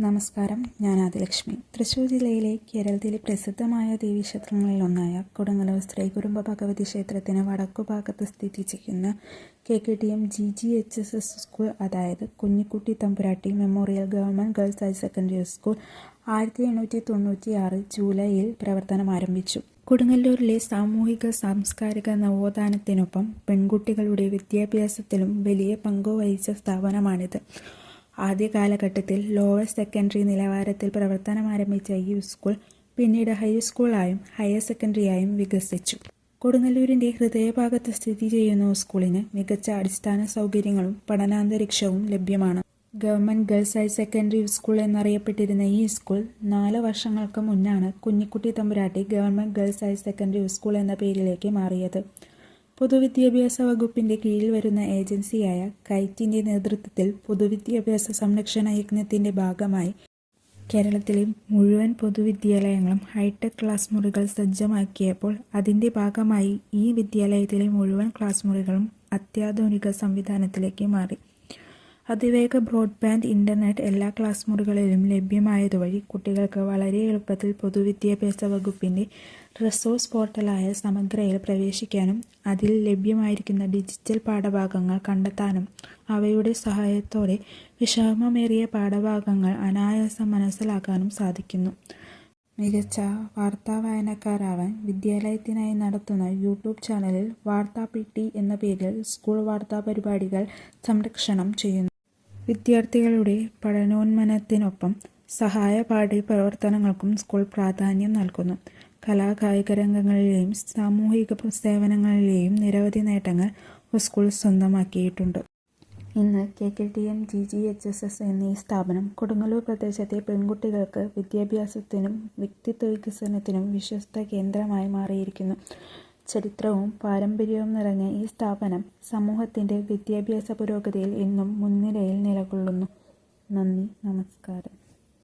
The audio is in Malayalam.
നമസ്കാരം, ഞാൻ ആദിലക്ഷ്മി. തൃശ്ശൂർ ജില്ലയിലെ കേരളത്തിലെ പ്രസിദ്ധമായ ദേവീക്ഷേത്രങ്ങളിലൊന്നായ കൊടുങ്ങല്ലൂർ ശ്രീകുരുംബ ഭഗവതി ക്ഷേത്രത്തിന് വടക്കുഭാഗത്ത് സ്ഥിതി ചെയ്യുന്ന KKTM GGHS സ്കൂൾ, അതായത് കുഞ്ഞിക്കുട്ടി തമ്പുരാട്ടി memorial government girls higher secondary school 1896 ജൂലൈയിൽ പ്രവർത്തനം ആരംഭിച്ചു. കൊടുങ്ങല്ലൂരിലെ സാമൂഹിക സാംസ്കാരിക നവോത്ഥാനത്തിനൊപ്പം പെൺകുട്ടികളുടെ വിദ്യാഭ്യാസത്തിലും വലിയ പങ്കുവഹിച്ച സ്ഥാപനമാണിത്. ആദ്യ കാലഘട്ടത്തിൽ ലോവർ സെക്കൻഡറി നിലവാരത്തിൽ പ്രവർത്തനം ആരംഭിച്ച ഈ സ്കൂൾ പിന്നീട് ഹൈസ്കൂളായും ഹയർ സെക്കൻഡറിയായും വികസിച്ചു. കൊടുങ്ങല്ലൂരിൻ്റെ ഹൃദയഭാഗത്ത് സ്ഥിതി ചെയ്യുന്ന സ്കൂളിന് മികച്ച അടിസ്ഥാന സൗകര്യങ്ങളും പഠനാന്തരീക്ഷവും ലഭ്യമാണ്. Government girls higher secondary school എന്നറിയപ്പെട്ടിരുന്ന ഈ സ്കൂൾ 4 വർഷങ്ങൾക്ക് മുന്നാണ് കുഞ്ഞിക്കുട്ടി തമ്പുരാട്ടി government girls higher secondary school എന്ന പേരിലേക്ക് മാറിയത്. പൊതുവിദ്യാഭ്യാസ വകുപ്പിൻ്റെ കീഴിൽ വരുന്ന ഏജൻസിയായ കൈറ്റിൻ്റെ നേതൃത്വത്തിൽ പൊതുവിദ്യാഭ്യാസ സംരക്ഷണ യജ്ഞത്തിൻ്റെ ഭാഗമായി കേരളത്തിലെ മുഴുവൻ പൊതുവിദ്യാലയങ്ങളും ഹൈടെക് ക്ലാസ് മുറികൾ സജ്ജമാക്കിയപ്പോൾ അതിൻ്റെ ഭാഗമായി ഈ വിദ്യാലയത്തിലെ മുഴുവൻ ക്ലാസ് മുറികളും അത്യാധുനിക സംവിധാനത്തിലേക്ക് മാറി. അതിവേഗ ബ്രോഡ്ബാൻഡ് ഇൻ്റർനെറ്റ് എല്ലാ ക്ലാസ് മുറികളിലും ലഭ്യമായതുവഴി കുട്ടികൾക്ക് വളരെ എളുപ്പത്തിൽ പൊതുവിദ്യാഭ്യാസ വകുപ്പിൻ്റെ റിസോഴ്സ് പോർട്ടലായ സമഗ്രയിൽ പ്രവേശിക്കാനും അതിൽ ലഭ്യമായിരിക്കുന്ന ഡിജിറ്റൽ പാഠഭാഗങ്ങൾ കണ്ടെത്താനും അവയുടെ സഹായത്തോടെ വിഷമമേറിയ പാഠഭാഗങ്ങൾ അനായാസം മനസ്സിലാക്കാനും സാധിക്കുന്നു. മികച്ച വാർത്താ വായനക്കാരാവാൻ വിദ്യാലയത്തിനായി നടത്തുന്ന യൂട്യൂബ് ചാനലിൽ വാർത്താ പെട്ടി എന്ന പേരിൽ സ്കൂൾ വാർത്താ പരിപാടികൾ സംരക്ഷണം ചെയ്യുന്നു. വിദ്യാർത്ഥികളുടെ പഠനോന്മനത്തിനൊപ്പം സഹായ പാഠ്യ പ്രവർത്തനങ്ങൾക്കും സ്കൂൾ പ്രാധാന്യം നൽകുന്നു. കലാകായിക രംഗങ്ങളിലെയും സാമൂഹിക സേവനങ്ങളിലെയും നിരവധി നേട്ടങ്ങൾ സ്കൂൾ സ്വന്തമാക്കിയിട്ടുണ്ട്. ഇന്ന് KKTM GGHS എന്നീ സ്ഥാപനം കൊടുങ്ങല്ലൂർ പ്രദേശത്തെ പെൺകുട്ടികൾക്ക് വിദ്യാഭ്യാസത്തിനും വ്യക്തിത്വ വികസനത്തിനും വിശ്വസ്ത കേന്ദ്രമായി മാറിയിരിക്കുന്നു. ചരിത്രവും പാരമ്പര്യവും നിറഞ്ഞ ഈ സ്ഥാപനം സമൂഹത്തിൻ്റെ വിദ്യാഭ്യാസ പുരോഗതിയിൽ ഇന്നും മുൻനിരയിൽ നിലകൊള്ളുന്നു. നന്ദി, നമസ്കാരം.